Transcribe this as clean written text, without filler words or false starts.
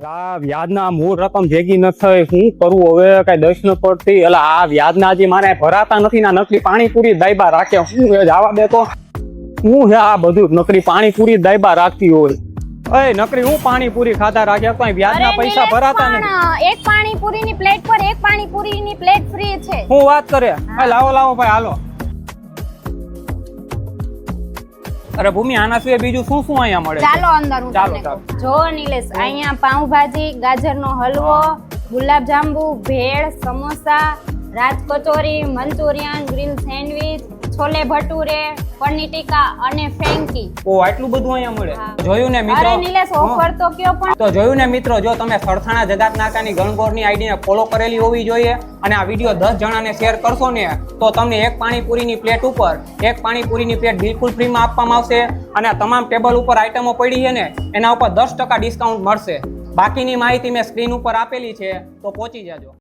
આ વ્યાજના મૂળ રકમ ભેગી ન થઈ, શું કરવું હવે? કઈ દસ ન પડતી. એટલે આ વ્યાજના જે મારે ભરાતા નથી ના, નકલી પાણીપુરી દાયબા રાખે. હું જવા દે તો હું હે આ બધું નકલી પાણીપુરી દાયબા રાખતી હોય. એ નકરી હું પાણીપુરી ખાતા રાખ્યા, કોઈ વ્યાજના પૈસા ભરાતા નથી. એક પાણીપુરીની પ્લેટ પર એક પાણીપુરીની પ્લેટ ફ્રી છે. હું વાત કરે? લાવો લાવો ભાઈ, હાલો. અરે ભૂમિ, આના સિવાય બીજું શું શું અહીંયા મળે? ચાલો અંદર હું તમને કહું. જો નિલેશ, અહીંયા પાઉંભાજી, ગાજરનો halwa, gulab jamun, bhel, samosa, raj kachori, manchurian, grill sandwich, chole bhature, paneer tikka અને ફ્રેન્કી. ઓ, આટલું બધું અહીંયા મળે? જોયું ને મિત્રો? અરે નિલેશ, ઓફર તો કયો પણ. તો જોયું ને મિત્રો, જો તમે સરથાણા જગાત નાકાની ગણગોરની આઈડીને ફોલો કરેલી હોવી જોઈએ અને આ વિડીયો 10 જણાને શેર કરશો ને તો તમને એક પાણીપુરીની પ્લેટ ઉપર એક પાણીપુરીની પ્લેટ બિલકુલ ફ્રીમાં આપવામાં આવશે અને તમામ ટેબલ ઉપર આઈટમો પડી છે ને એના ઉપર 10% ડિસ્કાઉન્ટ મળશે. બાકીની માહિતી મેં સ્ક્રીન ઉપર આપેલી છે, તો પહોંચી જાજો.